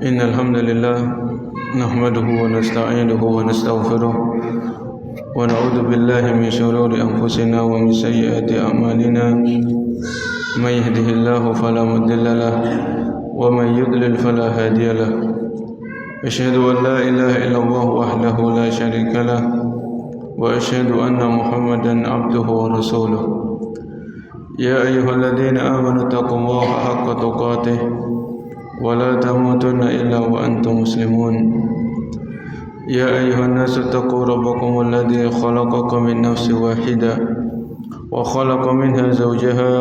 إن الحمد لله نحمده ونستعينه ونستغفره ونعوذ بالله من شرور أنفسنا ومن سيئات أعمالنا من يهده الله فلا مضل له ومن يضلل فلا هادي له أشهد أن لا إله إلا الله وحده لا شريك له وأشهد أن محمدا عبده ورسوله يا أيها الذين آمنوا اتقوا الله حق تقاته ولا تموتن إلا وأنتم مسلمون يا أيها الناس اتقوا ربكم الذي خلقكم من نفس واحدة وخلق منها زوجها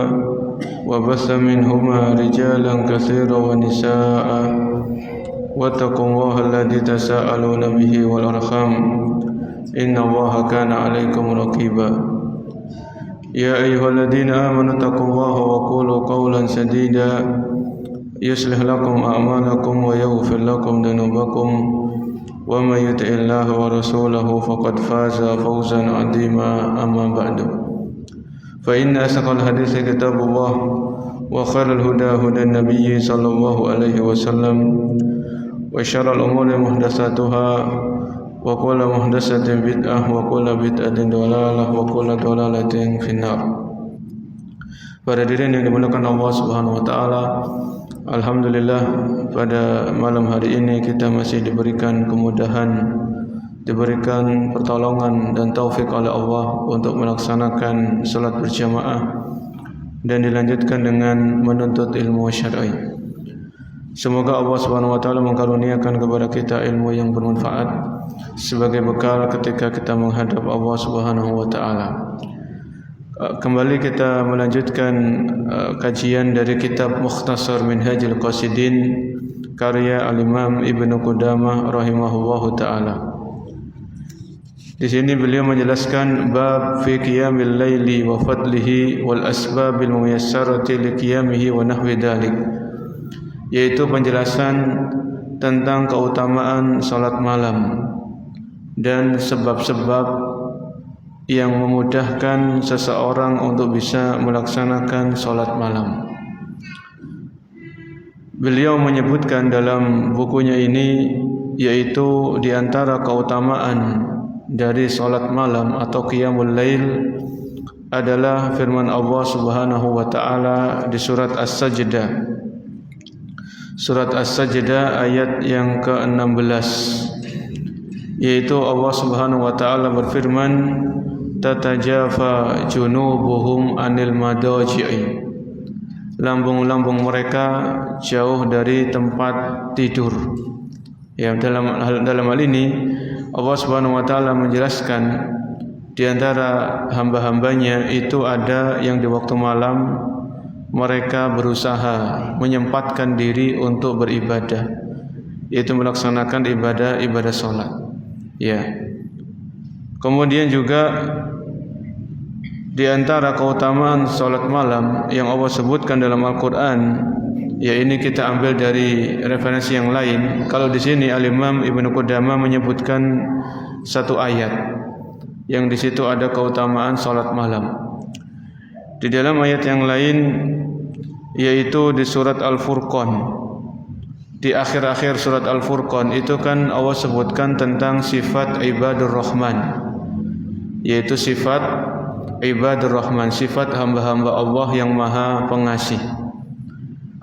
وبث منهما رجالا كثيرا ونساء واتقوا الله الذي تساءلون به والأرحام إن الله كان عليكم رقيبا يا أيها الذين آمنوا اتقوا الله وقولوا قولا سديدا يصلح لكم أعمالكم ويغفر لكم ذنوبكم ومن يطع الله ورسوله فقد فاز فوزا عظيما أما بعد فإن أصدق الحديث كتاب الله وخير الهدى هدى النبي صلى الله عليه وسلم وشر الأمور محدثاتها وكل محدثة بدعة وكل بدعة ضلالة وكل ضلالة في النار. Para hadirin yang dimuliakan Allah Subhanahu wa taala, alhamdulillah pada malam hari ini kita masih diberikan kemudahan, diberikan pertolongan dan taufik oleh Allah untuk melaksanakan salat berjamaah dan dilanjutkan dengan menuntut ilmu syar'i. Semoga Allah Subhanahu wa taala mengkaruniakan kepada kita ilmu yang bermanfaat sebagai bekal ketika kita menghadap Allah Subhanahu wa taala. Kembali kita melanjutkan kajian dari kitab Mukhtasar Minhajul Qasidin karya Al-Imam Ibnu Qudamah rahimahullahu taala. Di sini beliau menjelaskan bab fi qiyamil laili wa fadlihi wal asbabil muyassarati li qiyamihi wa nahwi dzalik, yaitu penjelasan tentang keutamaan salat malam dan sebab-sebab yang memudahkan seseorang untuk bisa melaksanakan salat malam. Beliau menyebutkan dalam bukunya ini, yaitu di antara keutamaan dari salat malam atau qiyamul lail adalah firman Allah Subhanahu wa taala di surat As-Sajdah. Surat As-Sajdah ayat yang ke-16, yaitu Allah Subhanahu wa taala berfirman, tatajafa junubuhum anil madaji'i, lambung-lambung mereka jauh dari tempat tidur. Ya, dalam hal ini Allah Subhanahu wa taala menjelaskan di antara hamba-hambanya itu ada yang di waktu malam mereka berusaha menyempatkan diri untuk beribadah, yaitu melaksanakan ibadah salat. Ya. Kemudian juga di antara keutamaan salat malam yang Allah sebutkan dalam Al-Qur'an, ya ini kita ambil dari referensi yang lain. Kalau di sini Al-Imam Ibnu Qudamah menyebutkan satu ayat yang di situ ada keutamaan salat malam. Di dalam ayat yang lain, yaitu di surat Al-Furqan, di akhir-akhir surat Al-Furqan itu kan Allah sebutkan tentang sifat ibadur rahman, yaitu sifat ibadur rahman, sifat hamba-hamba Allah yang maha pengasih.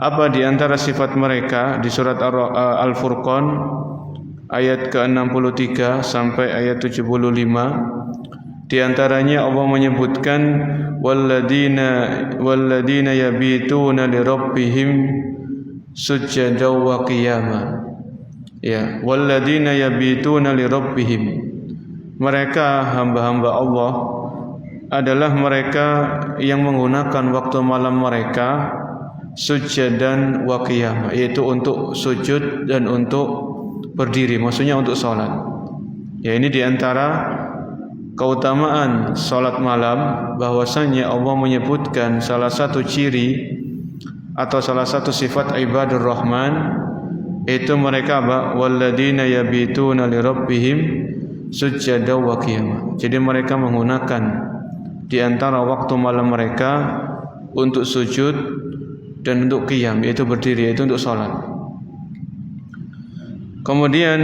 Apa di antara sifat mereka di surat Al-Furqan ayat ke-63 sampai ayat 75? Di antaranya Allah menyebutkan walladzina yabituna lirabbihim sujjadan wa qiyama. Ya, walladzina yabituna lirabbihim, mereka hamba-hamba Allah adalah mereka yang menggunakan waktu malam mereka sujjadan wa qiyama, yaitu untuk sujud dan untuk berdiri, maksudnya untuk salat. Ya, ini di antara keutamaan salat malam, bahwasanya Allah menyebutkan salah satu ciri atau salah satu sifat ibadur rahman, itu mereka walladzina yabituna lirabbihim sujjadan wa qiyama. Jadi mereka menggunakan di antara waktu malam mereka untuk sujud dan untuk qiyam, yaitu berdiri, yaitu untuk salat. Kemudian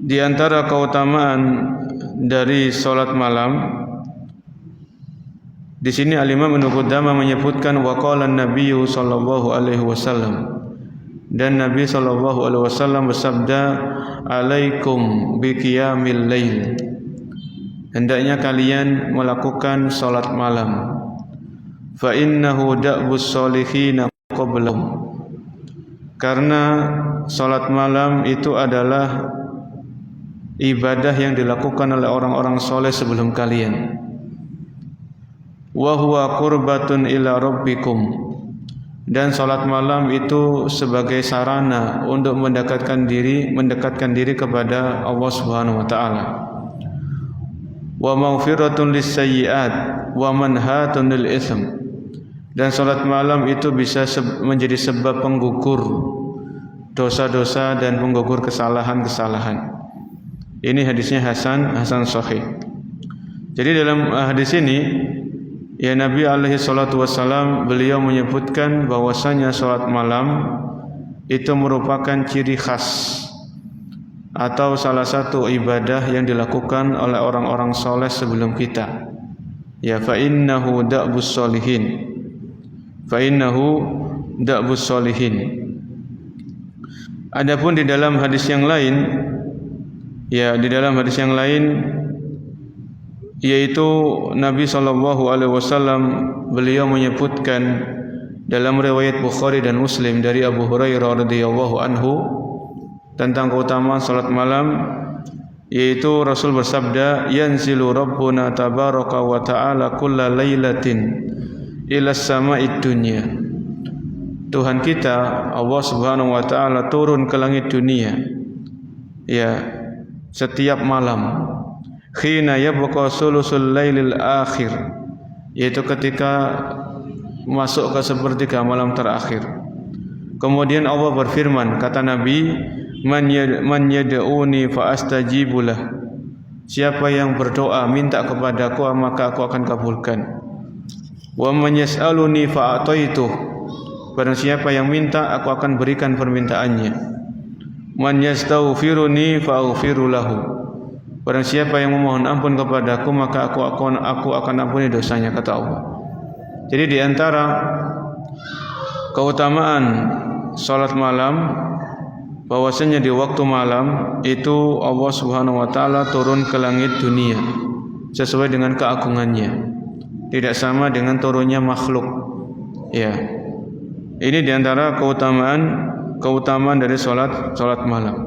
di antara keutamaan dari salat malam, di sini Al-Imam Ibnu Qudamah menyebutkan waqala an-nabiy sallallahu alaihi wasallam, dan Nabi sallallahu alaihi wasallam bersabda, alaikum biqiyamil lail, hendaknya kalian melakukan salat malam, fa innahu da'bus sholihin qablahum, karena salat malam itu adalah ibadah yang dilakukan oleh orang-orang soleh sebelum kalian. Wa huwa qurbatun ila rabbikum, dan salat malam itu sebagai sarana untuk mendekatkan diri kepada Allah Subhanahu wa taala. Wa maghfiratun lis-sayyi'at wa manhatun lil itsm, dan salat malam itu bisa menjadi sebab penggugur dosa-dosa dan penggugur kesalahan-kesalahan. Ini hadisnya hasan sahih. Jadi dalam hadis ini ya Nabi alaihi salatu wassalam beliau menyebutkan bahwasanya salat malam itu merupakan ciri khas atau salah satu ibadah yang dilakukan oleh orang-orang soleh sebelum kita. Ya fa innahu da'bus sholihin. Fa innahu da'bus sholihin. Adapun di dalam hadis yang lain, yaitu Nabi sallallahu alaihi wasallam beliau menyebutkan dalam riwayat Bukhari dan Muslim dari Abu Hurairah radhiyallahu anhu tentang keutamaan salat malam, yaitu Rasul bersabda, yanzilu rabbuna tabaraka wa ta'ala kulla lailatin ila sama'id dunya, Tuhan kita Allah Subhanahu wa taala turun ke langit dunia ya setiap malam, khina yabqa sulusul lailil akhir, yaitu ketika masuk ke sepertiga malam terakhir. Kemudian Allah berfirman, kata Nabi, man yad'uni fa astajibulah, siapa yang berdoa minta kepadaku maka aku akan kabulkan. Wa man yas'aluni fa a'taituh, barang siapa yang minta aku akan berikan permintaannya. Man yastaghfiruni fa aghfiru lahu, barang siapa yang memohon ampun kepadaku maka aku akan ampuni dosanya, kata Allah. Jadi di antara keutamaan salat malam, bahwasanya di waktu malam itu Allah Subhanahu wa taala turun ke langit dunia sesuai dengan keagungannya, tidak sama dengan turunnya makhluk. Ya. Ini di antara keutamaan dari salat malam.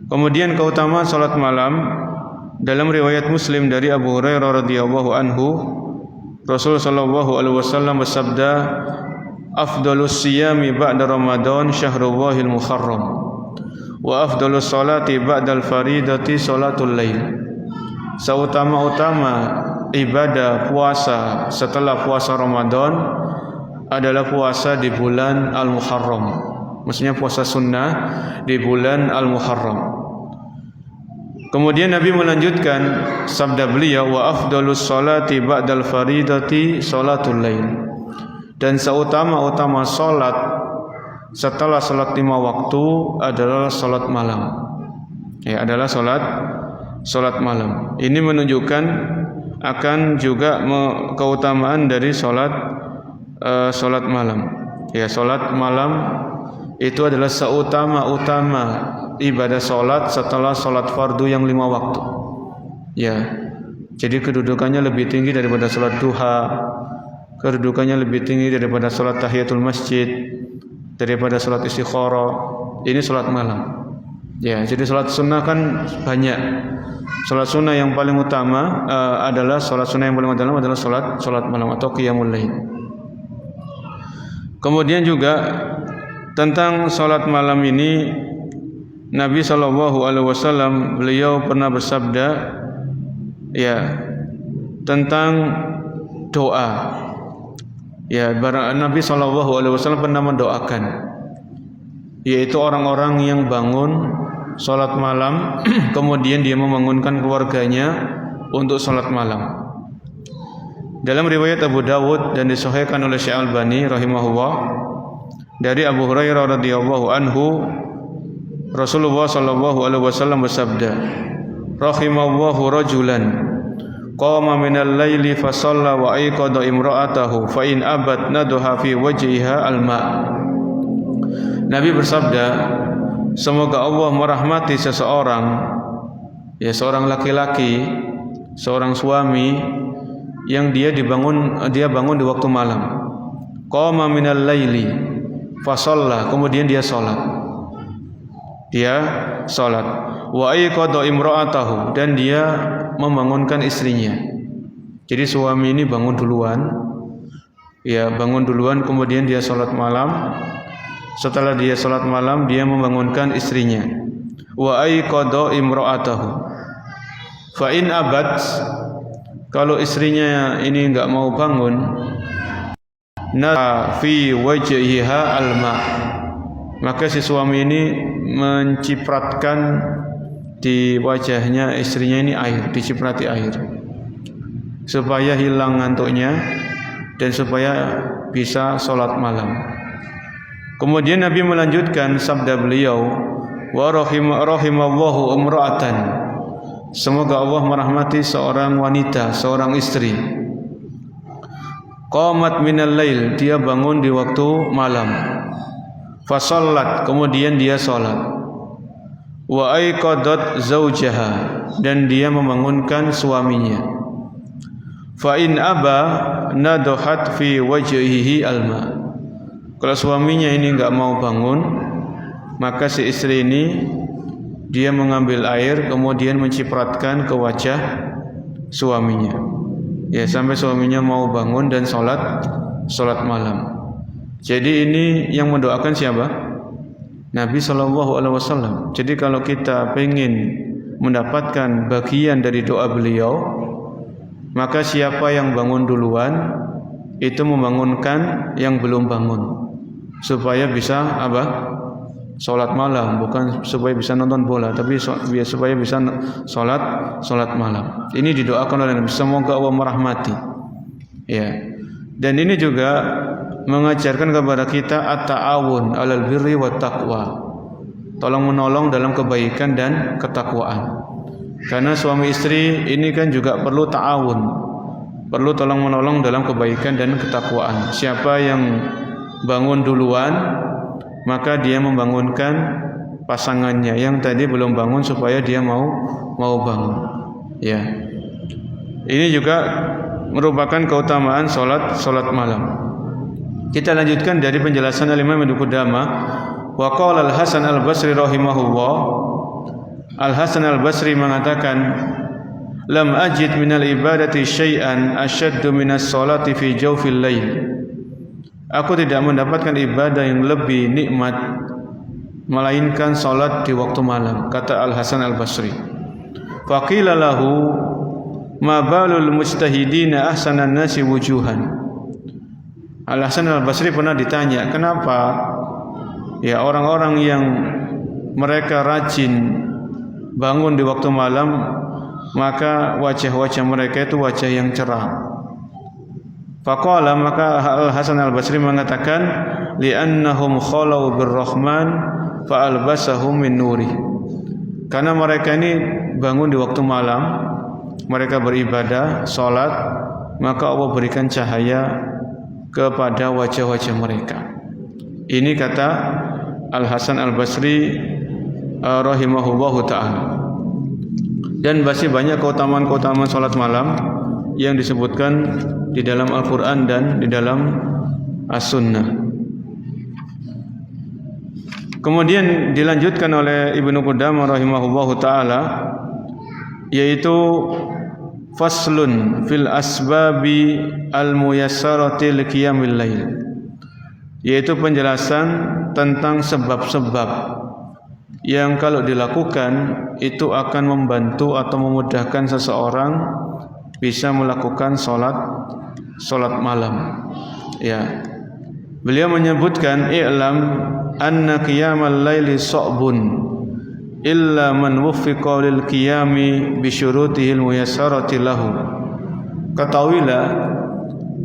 Kemudian keutamaan salat malam dalam riwayat Muslim dari Abu Hurairah radhiyallahu anhu, Rasul sallallahu alaihi wasallam bersabda, afdhalus siyami ba'da Ramadan syahrullahil muharram, wa afdhalus salati ba'dal faridati salatul lail. Seutama-utama ibadah puasa setelah puasa Ramadan adalah puasa di bulan Al-Muharram, maksudnya puasa sunnah di bulan Al-Muharram. Kemudian Nabi melanjutkan sabda beliau, wa afdhalus salati ba'dal faridati salatul lail, dan seutama-utama salat setelah salat 5 waktu adalah salat malam. Ya, adalah salat malam. Ini menunjukkan akan juga keutamaan dari salat malam. Ya, salat malam itu adalah seutama-utama ibadah salat setelah salat fardu yang 5 waktu. Ya. Jadi kedudukannya lebih tinggi daripada salat duha, kedudukannya lebih tinggi daripada salat tahiyatul masjid, daripada salat istikharah. Ini salat malam. Ya, jadi salat sunnah kan banyak. Salat sunnah yang paling utama adalah salat malam atau qiyamul lail. Kemudian juga tentang salat malam ini, Nabi sallallahu alaihi wasallam beliau pernah bersabda ya tentang doa. Ya, Nabi sallallahu alaihi wasallam pernah mendoakan, yaitu orang-orang yang bangun salat malam kemudian dia membangunkan keluarganya untuk salat malam. Dalam riwayat Abu Dawud dan disahihkan oleh Syekh Albani rahimahullah dari Abu Hurairah radhiyallahu anhu, Rasulullah sallallahu alaihi wasallam bersabda, rahimallahu rajulan qama minal laili fa shalla wa ayqadha imra'atahu fa in abat nadha fi wajhiha alma. Nabi bersabda, semoga Allah merahmati seseorang, ya seorang laki-laki, seorang suami yang dia bangun di waktu malam. Qama minal laili fa shalla, kemudian dia salat. Wa ayqadha imra'atahu, dan dia membangunkan istrinya. Jadi suami ini bangun duluan, kemudian dia salat malam. Setelah dia salat malam, dia membangunkan istrinya. Wa ayqadha imra'atahu. Fa in abat, kalau istrinya ini enggak mau bangun, na fi wajhiha alma, maka si suami ini mencipratkan di wajahnya istrinya ini air, diciprati air, supaya hilang ngantuknya dan supaya bisa sholat malam. Kemudian Nabi melanjutkan sabda beliau, wa rahimallahu imra'atan, semoga Allah merahmati seorang wanita, seorang istri, qamat minal lail, dia bangun di waktu malam, fa shallat, kemudian dia salat, wa ayqadat zaujaha, dan dia membangunkan suaminya, fa in aba nadhat fi wajhihi alma. Kalau suaminya ini enggak mau bangun, maka si istri ini dia mengambil air kemudian mencipratkan ke wajah suaminya, ya sampai suaminya mau bangun dan salat malam. Jadi ini yang mendoakan siapa? Nabi SAW. Jadi kalau kita ingin mendapatkan bagian dari doa beliau, maka siapa yang bangun duluan itu membangunkan yang belum bangun, supaya bisa sholat malam, bukan supaya bisa nonton bola, tapi supaya bisa sholat malam. Ini didoakan oleh Nabi, semoga Allah merahmati. Ya. Dan ini juga mengajarkan kepada kita at-ta'awun 'alal birri wat taqwa, tolong menolong dalam kebaikan dan ketakwaan. Karena suami istri ini kan juga perlu ta'awun, perlu tolong menolong dalam kebaikan dan ketakwaan. Siapa yang bangun duluan, maka dia membangunkan pasangannya yang tadi belum bangun supaya dia mau bangun. Ya. Ini juga merupakan keutamaan salat malam. Kita lanjutkan dari penjelasan Imam Ibnu Qudamah. Wa qala Al-Hasan Al-Basri rahimahullah. Al-Hasan Al-Basri mengatakan, lam ajid minal ibadati syai'an asyaddu minas salati fi jawfil lail. Aku tidak mendapatkan ibadah yang lebih nikmat melainkan salat di waktu malam, kata Al-Hasan Al-Basri. Faqila lahu ma balul mujtahidina ahsanan nasi wujuhan. Al-Hasan Al-Basri pernah ditanya, kenapa ya orang-orang yang mereka rajin bangun di waktu malam, maka wajah-wajah mereka itu wajah yang cerah. Faqala, maka Al-Hasan Al-Basri mengatakan, li'annahum khalau birrahman fa'albasahum min nuri. Karena mereka ini bangun di waktu malam, mereka beribadah, salat, maka Allah berikan cahaya kepada wajah-wajah mereka. Ini kata Al-Hasan Al-Basri rahimahullahu ta'ala. Dan masih banyak keutamaan-keutamaan salat malam yang disebutkan di dalam Al-Quran dan di dalam As-Sunnah. Kemudian dilanjutkan oleh Ibnu Qudamah rahimahullahu ta'ala, yaitu faslun fil asbabi al-muyassarati liqiyamil lail, yaitu penjelasan tentang sebab-sebab yang kalau dilakukan itu akan membantu atau memudahkan seseorang bisa melakukan salat malam. Ya. Beliau menyebutkan, i'lam anna qiyamal laili sa'bun illa man wuffiqa lil qiyami bi syurutihil muyassarati lahu. Ketahuilah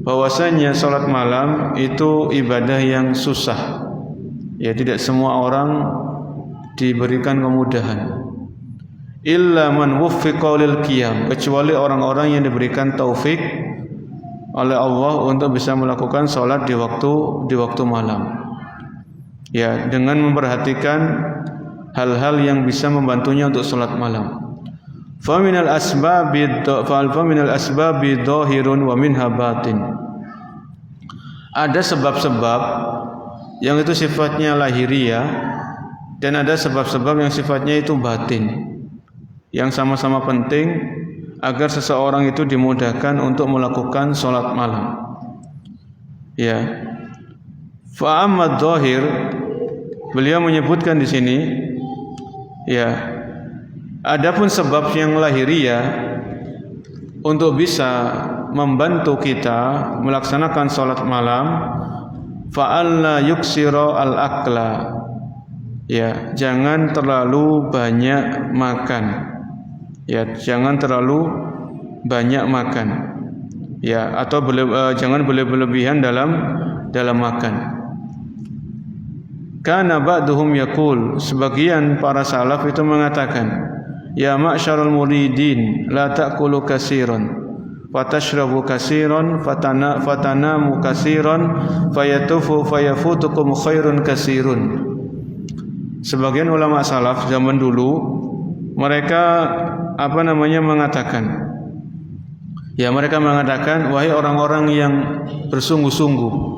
bahwasanya salat malam itu ibadah yang susah. Ya, tidak semua orang diberikan kemudahan. Illa man wuffiqa lil qiyam, kecuali orang-orang yang diberikan taufik oleh Allah untuk bisa melakukan salat di waktu malam. Ya, dengan memperhatikan hal-hal yang bisa membantunya untuk salat malam. Fa minal asbabi dhahirun wa minha batin. Ada sebab-sebab yang itu sifatnya lahiriah dan ada sebab-sebab yang sifatnya itu batin, yang sama-sama penting agar seseorang itu dimudahkan untuk melakukan salat malam. Ya. Fa amma dhahir, beliau menyebutkan di sini, ya, adapun sebab yang lahiriah untuk bisa membantu kita melaksanakan salat malam, fa alla yuksira al-akla. Ya, jangan terlalu banyak makan. Ya, jangan terlalu banyak makan. Ya, atau jangan berlebihan dalam makan. Kana ba'duhum yaqul, sebagian para salaf itu mengatakan, ya ma'syarul muridin la ta'kulu katsiran fatashrabu katsiran fatanamu katsiran fayatufu fayafutukum khairun katsirun. Sebagian ulama salaf zaman dulu mereka mengatakan, wahai orang-orang yang bersungguh-sungguh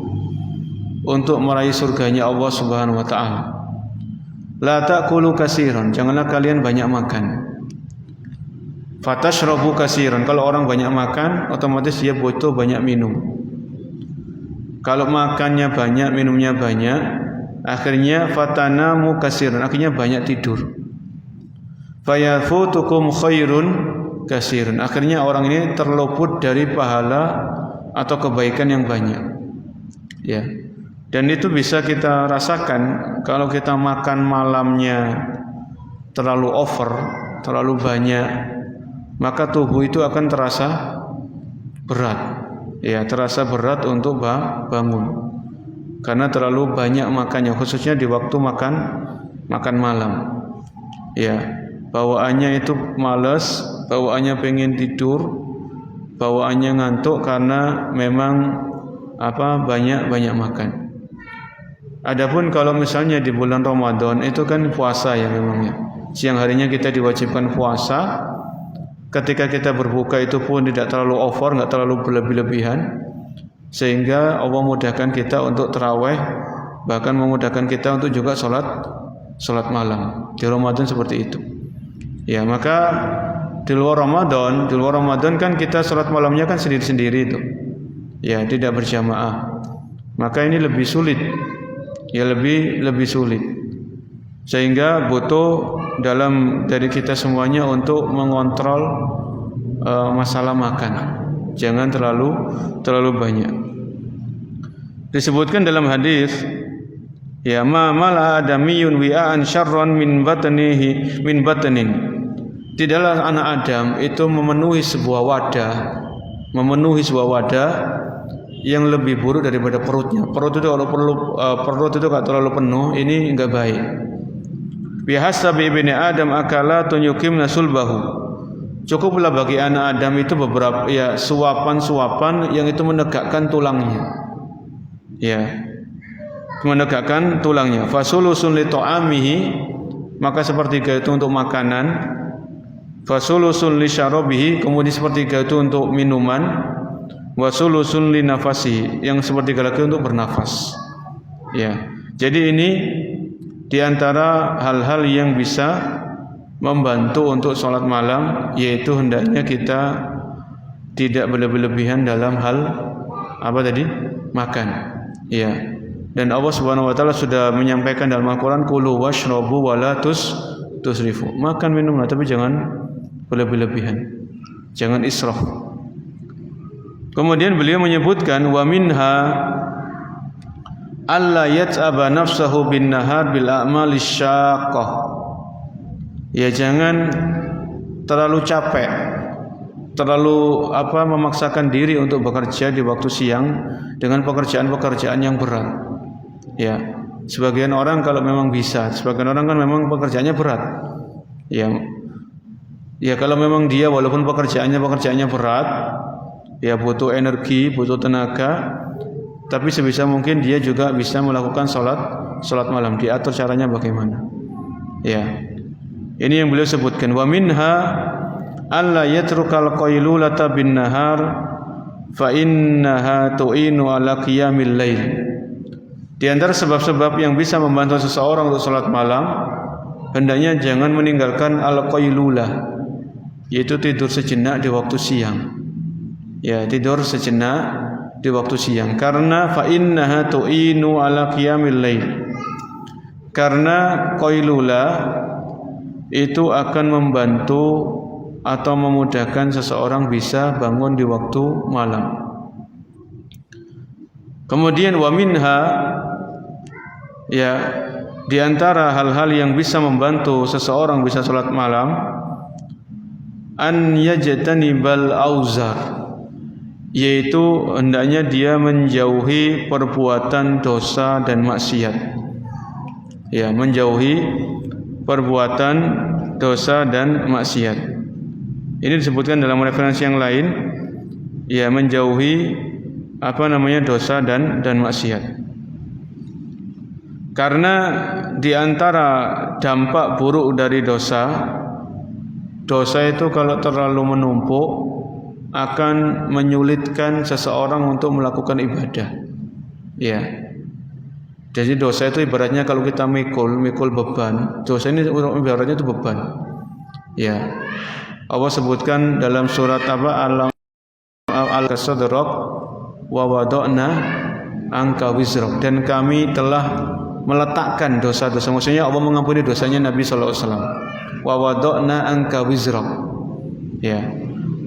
untuk meraih surganya Allah Subhanahu wa taala, la ta'kulu katsiran, janganlah kalian banyak makan. Fatashrabu katsiran, kalau orang banyak makan otomatis dia butuh banyak minum. Kalau makannya banyak, minumnya banyak, akhirnya fatanamu katsiran, akhirnya banyak tidur. Fayafutukum khairun katsirun, akhirnya orang ini terluput dari pahala atau kebaikan yang banyak. Ya. Dan itu bisa kita rasakan kalau kita makan malamnya terlalu over, terlalu banyak, maka tubuh itu akan terasa berat. Ya, terasa berat untuk bangun. Karena terlalu banyak makannya, khususnya di waktu makan malam. Ya, bawaannya itu malas, bawaannya pengen tidur, bawaannya ngantuk karena memang banyak makan. Adapun kalau misalnya di bulan Ramadan itu kan puasa ya memangnya. Siang harinya kita diwajibkan puasa. Ketika kita berbuka itu pun tidak terlalu over, enggak terlalu berlebih-lebihan, sehingga Allah mudahkan kita untuk tarawih, bahkan memudahkan kita untuk juga salat malam. Di Ramadan seperti itu. Ya, maka di luar Ramadan kan kita salat malamnya kan sendiri-sendiri itu. Ya, tidak berjamaah. Maka ini lebih sulit. Ya, lebih sulit, sehingga butuh dari kita semuanya untuk mengontrol masalah makan. Jangan terlalu banyak. Disebutkan dalam hadis, ya mala adamiyun wi'an syarran min batnin. Tidaklah anak Adam itu memenuhi sebuah wadah yang lebih buruk daripada perutnya. Perut itu kalau terlalu penuh, ini enggak baik. Bihasabi ibni Adam akalatun yuqimna sulbahu. Cukuplah bagi anak Adam itu beberapa suapan yang itu menegakkan tulangnya. Ya. Menegakkan tulangnya. Fasulusun li ta'amihi, maka sepertiga itu untuk makanan. Fasulusun li syarabihi, kemudian sepertiga itu untuk minuman. Wasulusun li nafasi, yang sepertiga lagi untuk bernafas. Ya. Jadi ini diantara hal-hal yang bisa membantu untuk sholat malam, yaitu hendaknya kita tidak berlebihan dalam hal makan. Ya. Dan Allah Subhanahu wa taala sudah menyampaikan dalam Al-Qur'an, kulu washrabu wala tusrifu. Makan minumlah tapi jangan berlebihan. Jangan israf. Kemudian beliau menyebutkan wa minha alla yat'aba nafsahu bin nahar bil a'mali syaqqah. Ya, jangan terlalu capek, terlalu memaksakan diri untuk bekerja di waktu siang dengan pekerjaan-pekerjaan yang berat. Ya, Sebagian orang kalau memang bisa, sebagian orang kan memang pekerjaannya berat. Ya kalau memang dia walaupun pekerjaannya berat, ya butuh energi, butuh tenaga, tapi sebisa mungkin dia juga bisa melakukan salat malam. Diatur caranya bagaimana. Ya. Ini yang beliau sebutkan, wa minha alla yatrukal qailulata bin nahar fa innaha tu'inu ala qiyamil lail. Di antara sebab-sebab yang bisa membantu seseorang untuk salat malam, hendaknya jangan meninggalkan al-qailulah, yaitu tidur sejenak di waktu siang. Ya, tidur sejenak di waktu siang, karena fa innaha tu'inu ala qiyamil lail. Karena qailulah itu akan membantu atau memudahkan seseorang bisa bangun di waktu malam. Kemudian wa minha, ya, di antara hal-hal yang bisa membantu seseorang bisa salat malam, an yajtanibal auzar, yaitu hendaknya dia menjauhi perbuatan dosa dan maksiat. Ya, menjauhi perbuatan dosa dan maksiat. Ini disebutkan dalam referensi yang lain, ya, menjauhi dosa dan maksiat. Karena di antara dampak buruk dari dosa itu kalau terlalu menumpuk akan menyulitkan seseorang untuk melakukan ibadah. Ya. Jadi dosa itu ibaratnya kalau kita mikul beban, dosa ini ibaratnya itu beban. Ya. Allah sebutkan dalam surat Al-Sadrak, wa wada'na anka wizrak, dan kami telah meletakkan dosa-dosa. Maksudnya Allah mengampuni dosanya Nabi sallallahu alaihi wasallam. Wa wada'na anka wizrak. Ya.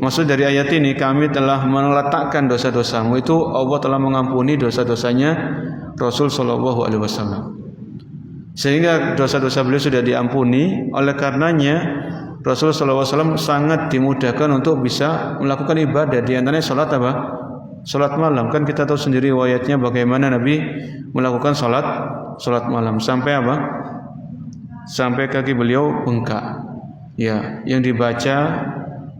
Maksud dari ayat ini, kami telah meletakkan dosa-dosamu, itu Allah telah mengampuni dosa-dosanya Rasul sallallahu alaihi wasallam. Sehingga dosa-dosa beliau sudah diampuni, oleh karenanya Rasul sallallahu alaihi wasallam sangat dimudahkan untuk bisa melakukan ibadah, di antaranya salat apa? Salat malam. Kan kita tahu sendiri riwayatnya bagaimana Nabi melakukan salat malam sampai apa? Sampai kaki beliau bengkak. Ya, yang dibaca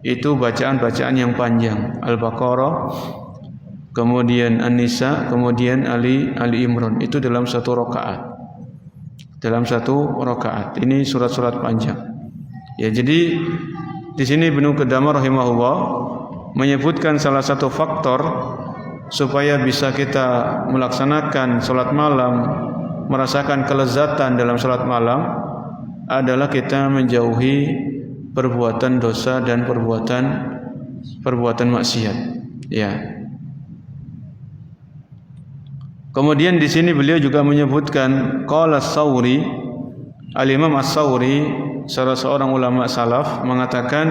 itu bacaan-bacaan yang panjang, Al-Baqarah, kemudian An-Nisa, kemudian Ali Imran, itu dalam satu rakaat. Ini surat-surat panjang. Ya, jadi di sini Ibnu Qudamah rahimahullah menyebutkan salah satu faktor supaya bisa kita melaksanakan salat malam, merasakan kelezatan dalam salat malam, adalah kita menjauhi perbuatan dosa dan perbuatan maksiat. Ya. Kemudian di sini beliau juga menyebutkan qala As-Sauri, Al-Imam As-Sauri, salah seorang ulama salaf, mengatakan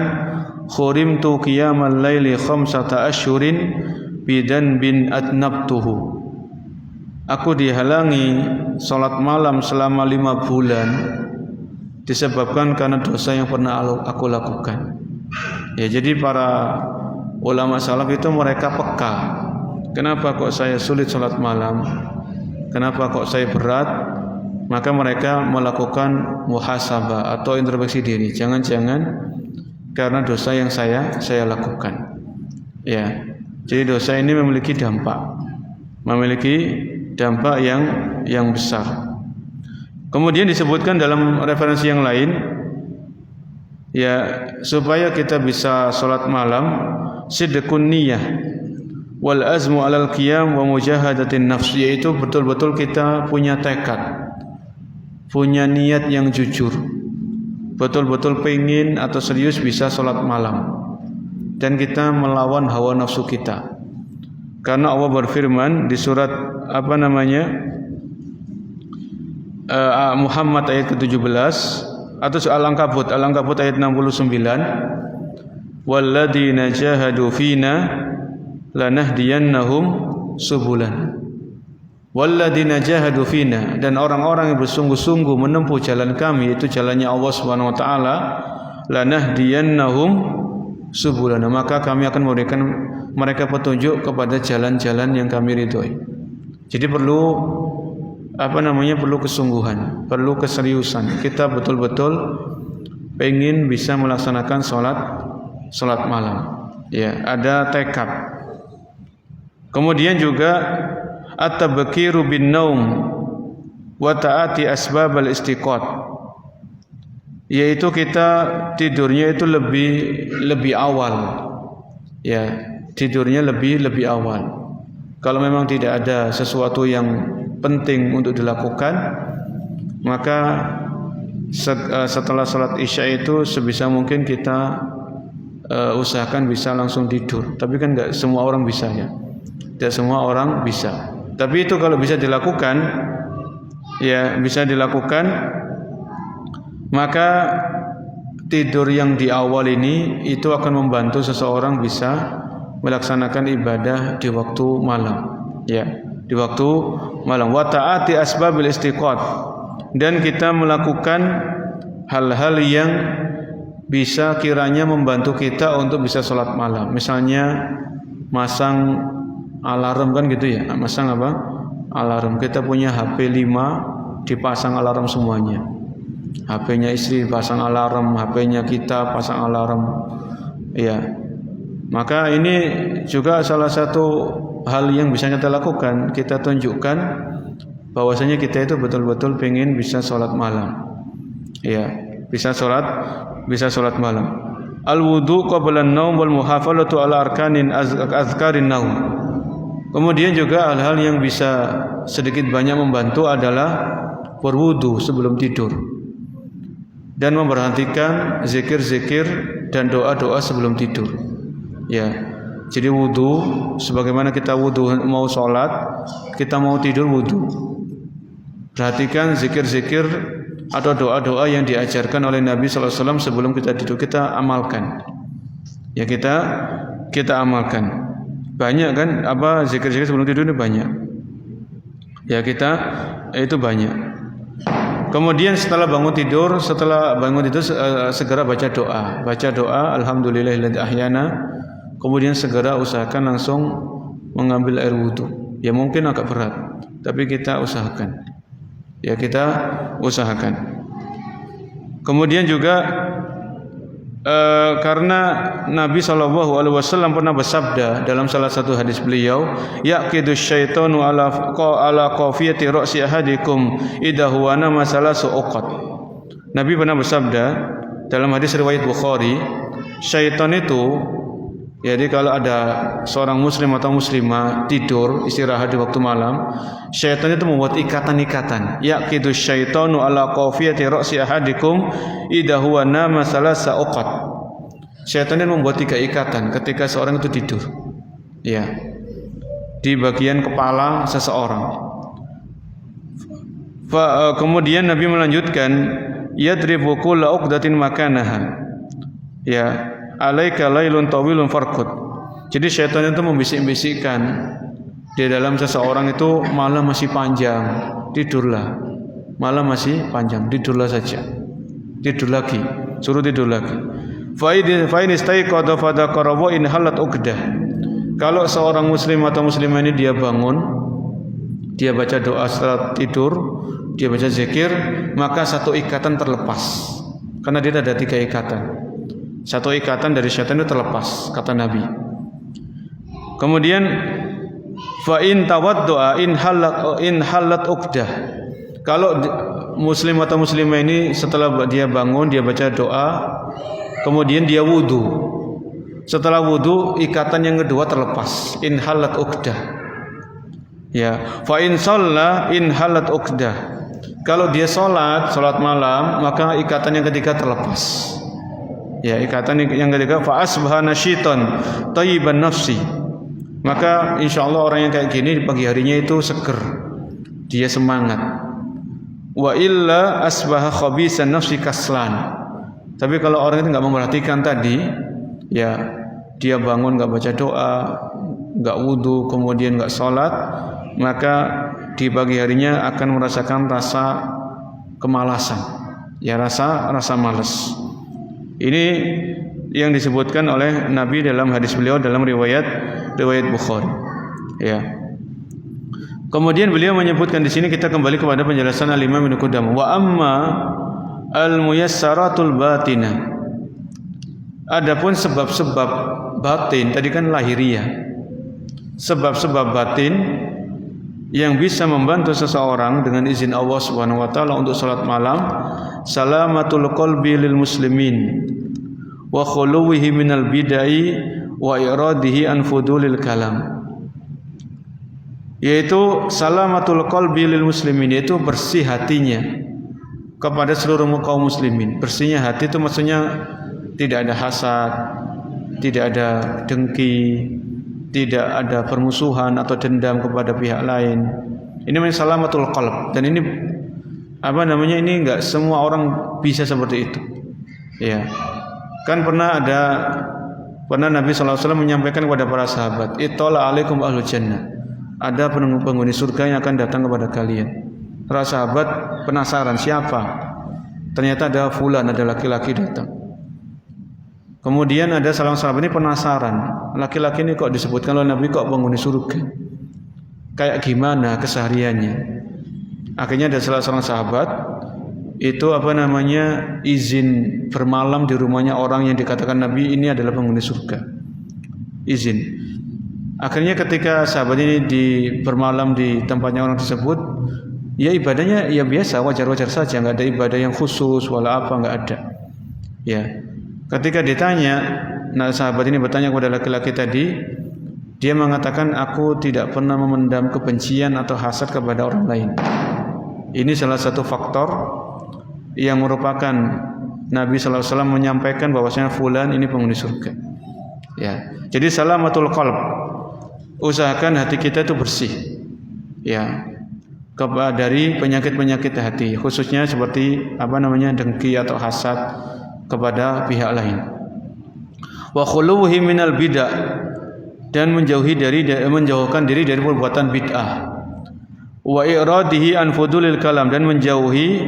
khurimtu qiyamal laili khamsata asyhurin bidan bin atnabtuhu. Aku dihalangi salat malam selama 5 bulan disebabkan karena dosa yang pernah aku lakukan. Ya, jadi para ulama salaf itu mereka peka. Kenapa kok saya sulit salat malam? Kenapa kok saya berat? Maka mereka melakukan muhasabah atau introspeksi diri. Jangan-jangan karena dosa yang saya lakukan. Ya. Jadi dosa ini memiliki dampak yang besar. Kemudian disebutkan dalam referensi yang lain, ya, supaya kita bisa salat malam, sidqun niyah wal azmu alal qiyam wa mujahadatin nafs, yaitu betul-betul kita punya tekad, punya niat yang jujur, betul-betul pengen atau serius bisa salat malam, dan kita melawan hawa nafsu kita. Karena Allah berfirman di surat Muhammad ayat ke-17 atau Al-Ankabut ayat 69, walladzina jahadu fina lanahdiyannahum subulana. Walladzina jahadu fina, dan orang-orang yang bersungguh-sungguh menempuh jalan kami, itu jalannya Allah Subhanahu wa taala, lanahdiyannahum subulana, maka kami akan memberikan mereka petunjuk kepada jalan-jalan yang kami ridhoi. Jadi perlu perlu kesungguhan, perlu keseriusan. Kita betul-betul pengen bisa melaksanakan sholat malam. Ya, ada tekad. Kemudian juga at-tabkiru bin naum wa ta'ati asbabal istiqat. Yaitu kita tidurnya itu lebih awal. Ya, tidurnya lebih awal. Kalau memang tidak ada sesuatu yang penting untuk dilakukan, maka setelah salat Isya itu sebisa mungkin kita usahakan bisa langsung tidur. Tapi kan enggak semua orang bisa ya. Tidak semua orang bisa. Tapi itu kalau bisa dilakukan, ya bisa dilakukan, maka tidur yang di awal ini itu akan membantu seseorang bisa melaksanakan ibadah di waktu malam. Ya, di waktu malam. Wa ta'ati asbabil istiqat, dan kita melakukan hal-hal yang bisa kiranya membantu kita untuk bisa sholat malam. Misalnya masang alarm kan gitu ya. Masang apa? Alarm. Kita punya HP 5, dipasang alarm semuanya. HP-nya istri pasang alarm, HP-nya kita pasang alarm. Ya. Maka ini juga salah satu hal yang bisa kita lakukan. Kita tunjukkan bahwasanya kita itu betul-betul pengen bisa sholat malam. Ya, bisa sholat malam. Al-wudu qabla an-naum wal muhafalatu ala arkanin azkarin naum. Kemudian juga hal-hal yang bisa sedikit banyak membantu adalah berwudu sebelum tidur dan memperhatikan zikir-zikir dan doa-doa sebelum tidur. Ya, jadi wudu sebagaimana kita wudu mau sholat, kita mau tidur wudu. Perhatikan zikir-zikir atau doa-doa yang diajarkan oleh Nabi SAW sebelum kita tidur, kita amalkan. Ya, kita amalkan. Banyak kan apa zikir-zikir sebelum tidur ini banyak. Ya, itu banyak. Kemudian setelah bangun tidur segera baca doa. Alhamdulillahilladzi ahyana. Kemudian segera usahakan langsung mengambil air wudu. Ya mungkin agak berat, tapi kita usahakan. Ya kita usahakan. Kemudian juga karena Nabi SAW pernah bersabda dalam salah satu hadis beliau, yaqidus syaitanu ala qafiyati ra'si ahadikum idza huwa nama salasu uqad. Nabi pernah bersabda dalam hadis riwayat Bukhari, syaitan itu, jadi kalau ada seorang muslim atau muslimah tidur istirahat di waktu malam, syaitan itu membuat ikatan-ikatan. Yaqidus syaitanu ala qafiyati ra'si ahadikum idza huwa nama salasa uqad. Syaitan itu membuat 3 ikatan ketika seorang itu tidur. Ya. Di bagian kepala seseorang. Kemudian Nabi melanjutkan, yadribu kulla uqdatin makanaha. Ya. Alaika lailun tawilun farqud. Jadi syaitan itu membisik-bisikkan di dalam seseorang itu, malam masih panjang, tidurlah. Malam masih panjang, tidurlah saja. Tidur lagi, suruh tidur lagi. Fa in istaiqadha fadhakara wa in halat uqdah. Kalau seorang muslim atau muslimah ini dia bangun, dia baca doa setelah tidur, dia baca zikir, maka 1 ikatan terlepas. Karena dia ada 3 ikatan. 1 ikatan dari syaitan itu terlepas, kata Nabi. Kemudian fa in tawaddu'a in halat uqdah. Kalau muslim atau muslimah ini setelah dia bangun, dia baca doa, kemudian dia wudu. Setelah wudu, ikatan yang kedua terlepas, in halat uqdah. Ya, fa in shalla in halat uqdah. Kalau dia salat malam, maka ikatan yang ketiga terlepas. Ya, ikatan yang ketiga fa asbaha nasyitan thayyiban nafsi. Maka insyaallah orang yang kayak gini di pagi harinya itu seger. Dia semangat. Wa illa asbaha khabisan nafsi kaslan. Tapi kalau orang itu enggak memperhatikan tadi, ya dia bangun enggak baca doa, enggak wudu, kemudian enggak salat, maka di pagi harinya akan merasakan rasa kemalasan. Ya, rasa malas. Ini yang disebutkan oleh Nabi dalam hadis beliau dalam riwayat Bukhari. Ya. Kemudian beliau menyebutkan di sini, kita kembali kepada penjelasan Al-Imam Ibnu Qudamah. Wa amma al-muyassaratul batinah. Adapun sebab-sebab batin, tadi kan lahiriah. Sebab-sebab batin yang bisa membantu seseorang dengan izin Allah Subhanahu wa taala untuk salat malam, salamatul qalbi lil muslimin wa khuluwihi minal bidai wa iradihi an fudulil kalam. Yaitu salamatul qalbi lil muslimin, yaitu bersih hatinya kepada seluruh kaum muslimin. Bersihnya hati itu maksudnya tidak ada hasad, tidak ada dengki, tidak ada permusuhan atau dendam kepada pihak lain. Ini namanya salamatul qalb, dan ini ini enggak semua orang bisa seperti itu. Ya. Kan pernah Nabi sallallahu alaihi wasallam menyampaikan kepada para sahabat, "Ittala alaikum ahlul jannah." Ada penghuni surga yang akan datang kepada kalian. Para sahabat penasaran siapa? Ternyata ada fulan, ada laki-laki datang. Kemudian ada sahabat ini penasaran, laki-laki ini kok disebutkan oleh Nabi kok penghuni surga? Kayak gimana kesehariannya? Akhirnya ada salah seorang sahabat itu izin bermalam di rumahnya orang yang dikatakan Nabi ini adalah penghuni surga. Izin. Akhirnya ketika sahabat ini bermalam di tempatnya orang tersebut, ya ibadahnya ya biasa, wajar-wajar saja, nggak ada ibadah yang khusus wala apa, nggak ada. Ya. Ketika ditanya, sahabat ini bertanya kepada laki-laki tadi, dia mengatakan, aku tidak pernah memendam kebencian atau hasad kepada orang lain. Ini salah satu faktor yang merupakan Nabi sallallahu alaihi wasallam menyampaikan bahwasanya fulan ini penghuni surga. Ya. Jadi salamatul qalb. Usahakan hati kita itu bersih. Ya. Dari penyakit-penyakit hati, khususnya seperti dengki atau hasad kepada pihak lain. Wa khuluhi minal bid'ah, dan menjauhkan diri dari perbuatan bid'ah. Wa iradihi an fudulil kalam, dan menjauhi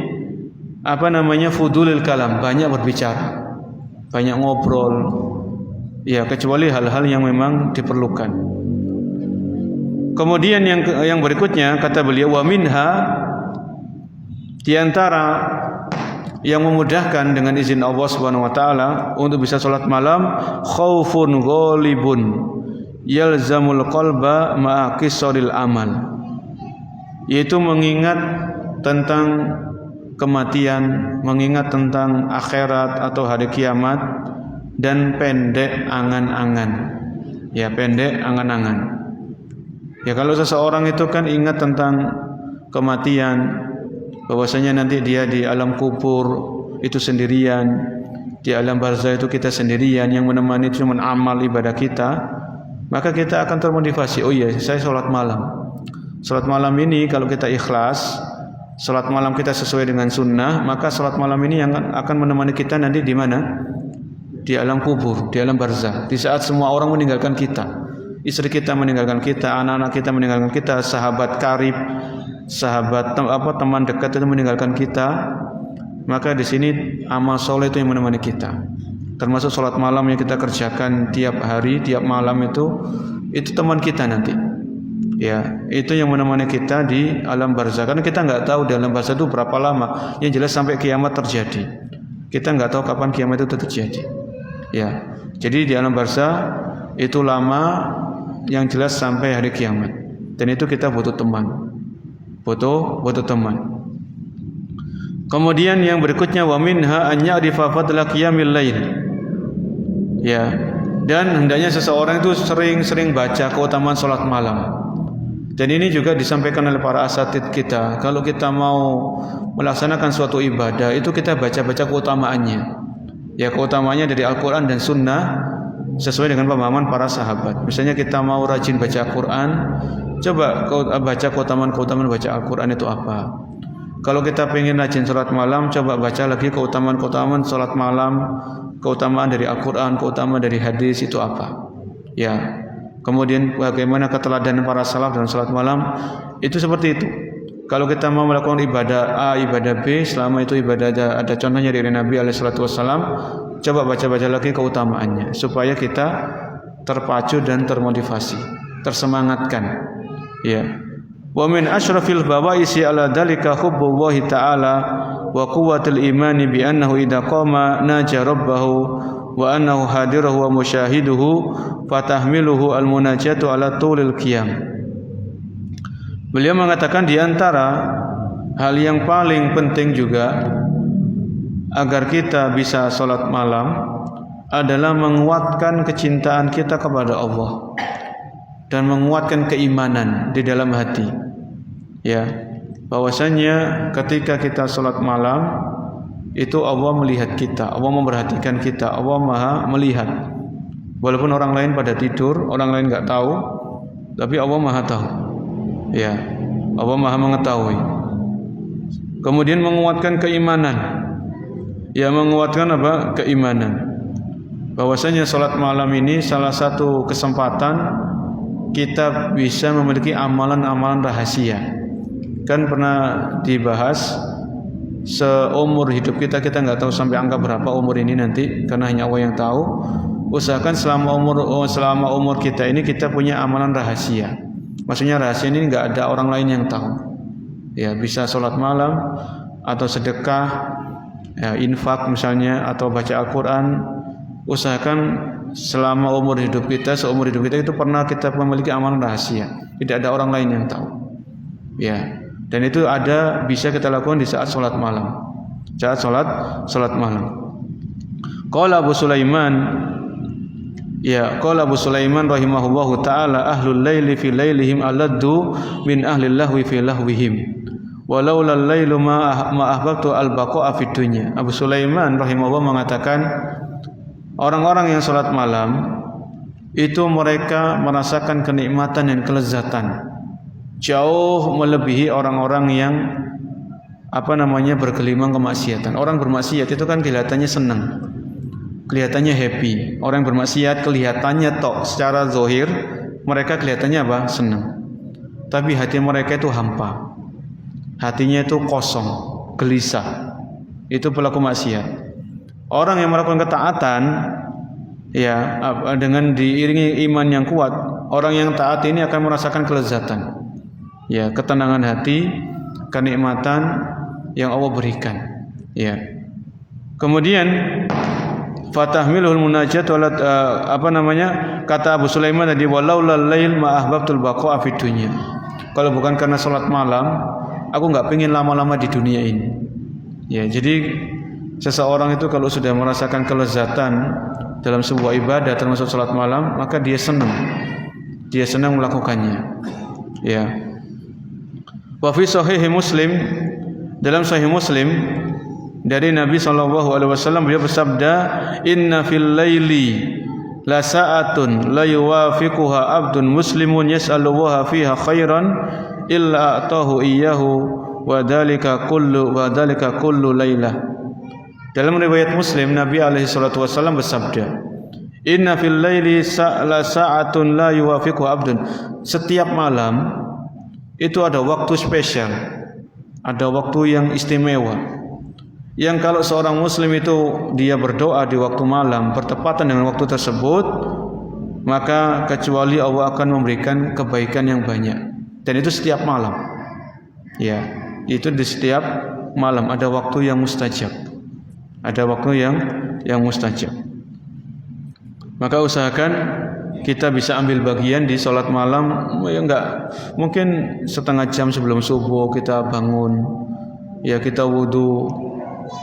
fudulil kalam, banyak berbicara, banyak ngobrol. Ya, kecuali hal-hal yang memang diperlukan. Kemudian yang berikutnya kata beliau, wa minha, di antara yang memudahkan dengan izin Allah Subhanahu wa taala untuk bisa salat malam, khaufun ghalibun yalzamul qalba ma'a qisaril amal, yaitu mengingat tentang kematian, mengingat tentang akhirat atau hari kiamat, dan pendek angan-angan. Ya, pendek angan-angan. Ya, kalau seseorang itu kan ingat tentang kematian, bahwasanya nanti dia di alam kubur itu sendirian, di alam barzah itu kita sendirian, yang menemani cuma amal ibadah kita, maka kita akan termotivasi. Oh iya, saya sholat malam. Sholat malam ini kalau kita ikhlas, sholat malam kita sesuai dengan sunnah, maka sholat malam ini yang akan menemani kita nanti di mana? Di alam kubur, di alam barzah. Di saat semua orang meninggalkan kita, istri kita meninggalkan kita, anak-anak kita meninggalkan kita, sahabat karib, teman dekat itu meninggalkan kita, maka di sini amal soleh itu yang menemani kita. Termasuk sholat malam yang kita kerjakan tiap hari, tiap malam itu teman kita nanti. Ya, itu yang menemani kita di alam barzah. Karena kita nggak tahu di alam barzah itu berapa lama. Yang jelas sampai kiamat terjadi. Kita nggak tahu kapan kiamat itu terjadi. Ya, jadi di alam barzah itu lama, yang jelas sampai hari kiamat. Dan itu kita butuh teman. Butuh teman. Kemudian yang berikutnya, wa minha an ya'rifa fadla qiyamil lail. Ya, dan hendaknya seseorang itu sering-sering baca keutamaan salat malam. Dan ini juga disampaikan oleh para asatidz kita. Kalau kita mau melaksanakan suatu ibadah, itu kita baca-baca keutamaannya. Ya, keutamaannya dari Al-Quran dan Sunnah sesuai dengan pemahaman para sahabat. Misalnya kita mau rajin baca Al-Quran, coba baca keutamaan baca Al-Quran itu apa. Kalau kita pengen rajin sholat malam, coba baca lagi keutamaan sholat malam, keutamaan dari Al-Quran, keutamaan dari hadis itu apa. Ya, kemudian bagaimana keteladanan para salaf dalam sholat malam, itu seperti itu. Kalau kita mau melakukan ibadah A, ibadah B, selama itu ibadah ada contohnya dari Nabi SAW, coba baca-baca lagi keutamaannya, supaya kita terpacu dan termotivasi, tersemangatkan. Ya, Wa min asyrafil bawaisi ala dzalika hubbullahi ta'ala wa quwwatul imani bi annahu idza qama naja rabbahu wa annahu hadirahu wa musyahiduhu fatahmiluhu al-munajatu ala tulil qiyam. Beliau mengatakan di antara hal yang paling penting juga agar kita bisa salat malam adalah menguatkan kecintaan kita kepada Allah dan menguatkan keimanan di dalam hati. Ya, bahwasanya ketika kita salat malam itu Allah melihat kita, Allah memperhatikan kita, Allah Maha melihat. Walaupun orang lain pada tidur, orang lain enggak tahu, tapi Allah Maha tahu. Ya, Allah Maha mengetahui. Kemudian menguatkan keimanan. Ya, menguatkan apa? Keimanan. Bahwasanya salat malam ini salah satu kesempatan kita bisa memiliki amalan-amalan rahasia. Kan pernah dibahas seumur hidup kita nggak tahu sampai angka berapa umur ini nanti, karena hanya Allah yang tahu. Usahakan selama umur kita ini kita punya amalan rahasia. Maksudnya rahasia ini nggak ada orang lain yang tahu. Ya, bisa sholat malam atau sedekah, ya, infak misalnya, atau baca Al-Quran. Usahakan selama umur hidup kita, seumur hidup kita itu pernah kita memiliki amalan rahasia. Tidak ada orang lain yang tahu. Ya. Dan itu bisa kita lakukan di saat sholat malam. Saat sholat malam. Qala Abu Sulaiman, ya, qala Abu Sulaiman rahimahullahu taala, ahlul laili fi lailihim aladdu min ahli lahwi fi lahwihim. Walau lal lailu ma ahbabtu al baqa'a fid dunya. Abu Sulaiman rahimahullah mengatakan, orang-orang yang sholat malam itu mereka merasakan kenikmatan dan kelezatan jauh melebihi orang-orang yang bergelimang kemaksiatan. Orang bermaksiat itu kan kelihatannya senang, kelihatannya happy. Orang yang bermaksiat kelihatannya secara zahir mereka kelihatannya senang, tapi hati mereka itu hampa, hatinya itu kosong, gelisah. Itu pelaku maksiat. Orang yang melakukan ketaatan, ya, dengan diiringi iman yang kuat, orang yang taat ini akan merasakan kelezatan. Ya, ketenangan hati, kenikmatan yang Allah berikan. Ya. Kemudian fatahmiluhul munajat walat kata Abu Sulaiman tadi, walaulal lail ma ahbabtul baqa'a fid dunya. Kalau bukan karena salat malam, aku enggak pengen lama-lama di dunia ini. Ya, jadi seseorang itu kalau sudah merasakan kelezatan dalam sebuah ibadah termasuk salat malam, maka dia senang. Dia senang melakukannya. Ya. Wa fi sahih Muslim, dalam sahih Muslim dari Nabi SAW beliau bersabda, inna fil laili la sa'atun la yuwafiquha abdun muslimun yas'alullaha fiha khairan illa atahu iyyahu wa dzalika kullu lailah. Dalam riwayat Muslim, Nabi SAW bersabda, inna fil laili la sa'atun la yuwafiquha abdun. Setiap malam itu ada waktu spesial, ada waktu yang istimewa, yang kalau seorang muslim itu dia berdoa di waktu malam bertepatan dengan waktu tersebut, maka kecuali Allah akan memberikan kebaikan yang banyak. Dan itu setiap malam. Ya, itu di setiap malam ada waktu yang mustajab. Ada waktu yang mustajab. Maka usahakan kita bisa ambil bagian di sholat malam. Ya, enggak, mungkin setengah jam sebelum subuh kita bangun, ya, kita wudu,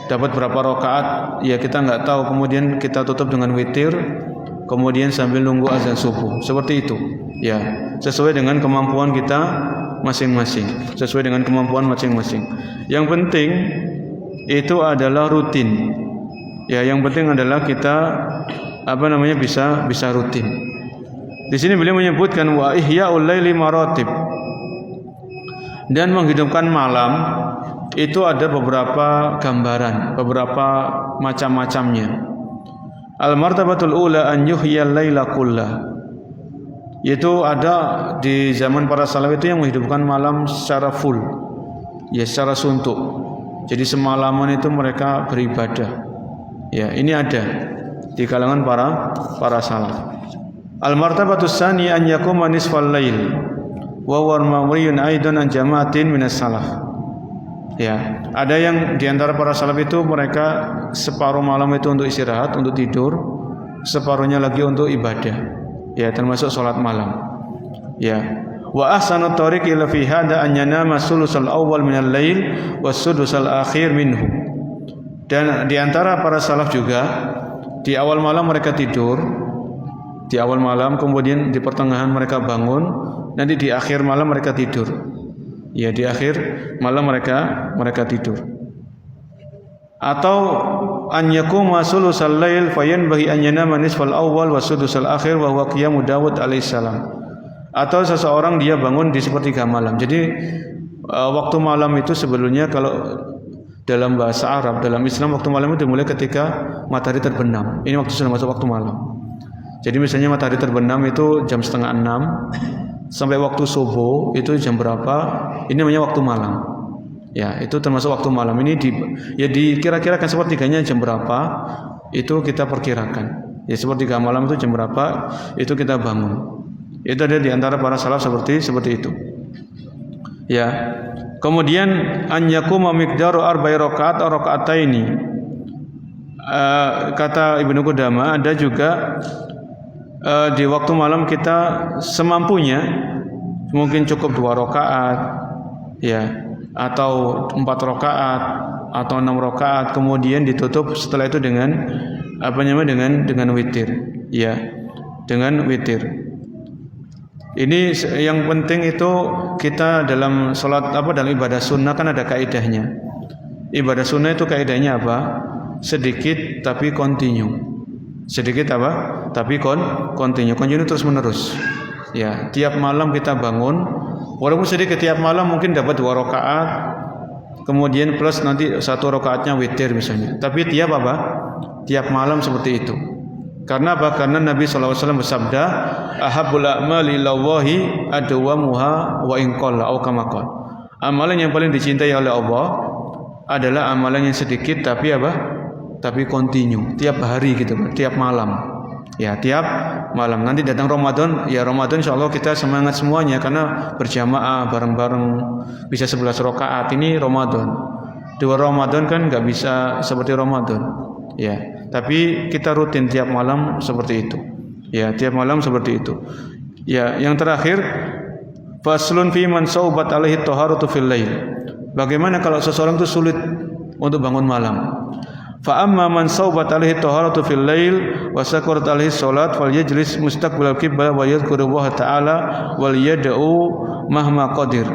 dapat berapa rakaat, ya kita enggak tahu, kemudian kita tutup dengan witir, kemudian sambil nunggu azan subuh. Seperti itu, ya, sesuai dengan kemampuan kita masing-masing, sesuai dengan kemampuan masing-masing. Yang penting itu adalah rutin. Ya, yang penting adalah kita bisa rutin. Di sini beliau menyebutkan wa ihya'ul laili maratib. Dan menghidupkan malam itu ada beberapa gambaran, beberapa macam-macamnya. Al-martabatul ula an yuhyal laila kullah. Yaitu ada di zaman para salaf itu yang menghidupkan malam secara full. Ya, secara suntuk. Jadi semalaman itu mereka beribadah. Ya, ini ada di kalangan para salaf. Al-martabatus tsani an yakuma nisfal lail. wa warmawiyun aidan an jama'atin minas salaf. Ya, ada yang di antara para salaf itu mereka separuh malam itu untuk istirahat, untuk tidur, separuhnya lagi untuk ibadah. Ya, termasuk salat malam. Ya. Wa ahsanu tariq ila fi hada an yanama sulusal awwal minal lail was sudusal akhir minhu. Dan di antara para salaf juga di awal malam mereka tidur, di awal malam, kemudian di pertengahan mereka bangun, nanti di akhir malam mereka tidur. Ya, di akhir malam mereka tidur. Atau an yakuma sulusal lail fayanbaghi an yanama nisfal awwal wa sudusal akhir wa huwa qiyamu Daud alaihissalam. Atau seseorang dia bangun di sepertiga malam. Jadi waktu malam itu sebetulnya kalau dalam bahasa Arab, dalam Islam waktu malam itu dimulai ketika matahari terbenam. Ini waktu sudah masuk waktu malam. Jadi misalnya matahari terbenam itu jam 5:30 sampai waktu subuh itu jam berapa? Ini namanya waktu malam. Ya, itu termasuk waktu malam. Ini dikira-kirakan sepertiganya jam berapa? Itu kita perkirakan. Ya, sepertiga malam itu jam berapa? Itu kita bangun. Itu ada di antara para salaf seperti itu. Ya. Kemudian an yakuma miqdaru arba'i rakaat aw raka'ataini. Kata Ibnu Qudamah ada juga di waktu malam kita semampunya, mungkin cukup 2 rakaat, ya, atau 4 rakaat atau 6 rakaat, kemudian ditutup setelah itu dengan dengan witir, ya, dengan witir. Ini yang penting itu kita dalam salat dalam ibadah sunnah kan ada kaidahnya. Ibadah sunnah itu kaidahnya apa? Sedikit tapi continue. Sedikit apa? Tapi continue terus menerus. Ya, tiap malam kita bangun, walaupun sedikit tiap malam mungkin dapat 2 rakaat, kemudian plus nanti 1 rakaatnya witir misalnya. Tapi tiap malam seperti itu. Karena apa? Karena Nabi SAW bersabda, ahabbul a'mali ilallahi adwamuha wa in qalla aw kama qala. Amalan yang paling dicintai oleh Allah adalah amalan yang sedikit tapi tapi continue, tiap hari gitu, tiap malam. Ya, tiap malam. Nanti datang Ramadan, ya Ramadan insyaallah kita semangat semuanya karena berjamaah bareng-bareng bisa 11 rakaat. Ini Ramadan. 2 Ramadan kan enggak bisa seperti Ramadan. Ya, tapi kita rutin tiap malam seperti itu. Ya, tiap malam seperti itu. Ya, yang terakhir faslun fi man saubat alaihi taharatu fil lail. Bagaimana kalau seseorang itu sulit untuk bangun malam? Fa amma man saubat alaihi taharatu fil lail wa sakarat alaihi salat falyajlis mustaqbilal qiblah wa yadhkuru Allah taala wal yad'u mahma qadir.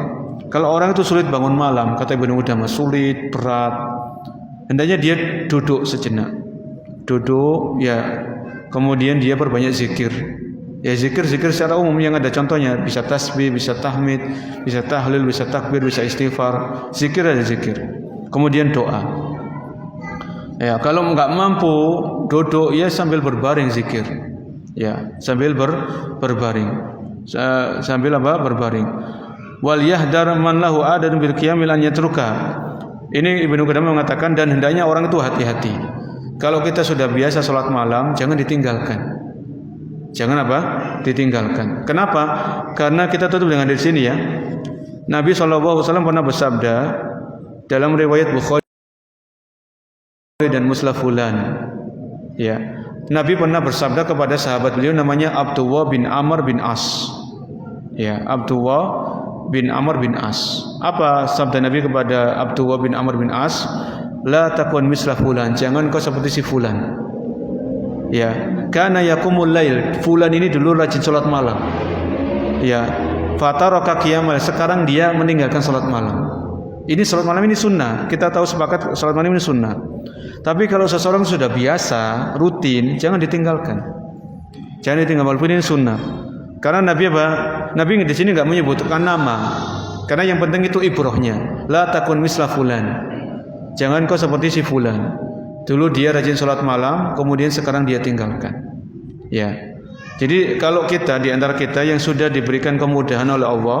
Kalau orang itu sulit bangun malam, kata Ibnu Qudamah, sulit, berat, hendaknya dia duduk sejenak. Duduk, ya, kemudian dia perbanyak zikir. Ya, zikir secara umum yang ada contohnya, bisa tasbih, bisa tahmid, bisa tahlil, bisa takbir, bisa istighfar. Zikir ada zikir. Kemudian doa. Ya, kalau enggak mampu duduk, ya sambil berbaring zikir. Ya, sambil berbaring. Sambil berbaring. Wal yahdar man lahu adan bil qiyamil an yatruka. Ini Ibnu Qudamah mengatakan, dan hendaknya orang itu hati-hati. Kalau kita sudah biasa sholat malam, jangan ditinggalkan. Jangan ditinggalkan. Kenapa? Karena kita tutup dengan di sini ya. Nabi SAW pernah bersabda dalam riwayat Bukhari dan Muslafulan. Ya, Nabi pernah bersabda kepada sahabat beliau namanya Abdullah bin Amr bin As. Ya, Abdullah bin Amr bin As. Apa sabda Nabi kepada Abdullah bin Amr bin As? La takun misla fulan, jangan kau seperti si fulan. Ya, kana yaqumul lail. Fulan ini dulu rajin salat malam. Ya, fataraka qiyamal, sekarang dia meninggalkan salat malam. Ini salat malam ini sunnah. Kita tahu sepakat salat malam ini sunnah. Tapi kalau seseorang sudah biasa, rutin, jangan ditinggalkan. Jangan ditinggalkan, walaupun ini sunnah. Karena Nabi di sini enggak menyebutkan nama. Karena yang penting itu ibrohnya. La takun misla fulan. Jangan kau seperti si fulan. Dulu dia rajin sholat malam, kemudian sekarang dia tinggalkan. Ya. Jadi kalau kita di antara kita yang sudah diberikan kemudahan oleh Allah,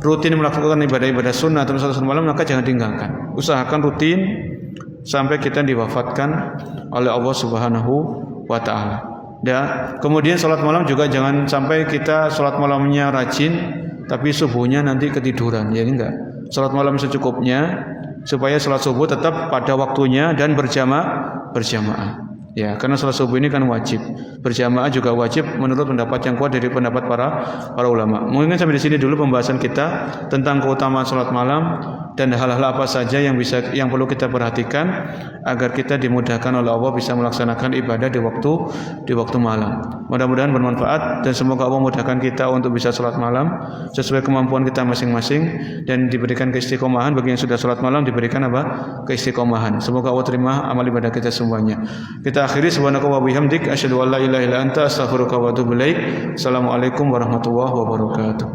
rutin melakukan ibadah-ibadah sunnah atau sholat malam, maka jangan tinggalkan. Usahakan rutin sampai kita diwafatkan oleh Allah Subhanahu wa taala. Dan kemudian sholat malam juga jangan sampai kita sholat malamnya rajin, tapi subuhnya nanti ketiduran, ya enggak. Salat malam secukupnya supaya salat subuh tetap pada waktunya dan berjamaah. Ya, karena salat subuh ini kan wajib. Berjamaah juga wajib menurut pendapat yang kuat dari pendapat para ulama. Mungkin sampai di sini dulu pembahasan kita tentang keutamaan salat malam dan hal-hal apa saja yang perlu kita perhatikan agar kita dimudahkan oleh Allah bisa melaksanakan ibadah di waktu malam. Mudah-mudahan bermanfaat dan semoga Allah mudahkan kita untuk bisa salat malam sesuai kemampuan kita masing-masing dan diberikan keistiqomahan. Bagi yang sudah salat malam diberikan keistiqomahan. Semoga Allah terima amal ibadah kita semuanya. Kita akhiri subhanaka wa bihamdik asyhadu an la ilaha illa anta astaghfiruka wa atubu ilaik. Assalamualaikum warahmatullahi wabarakatuh.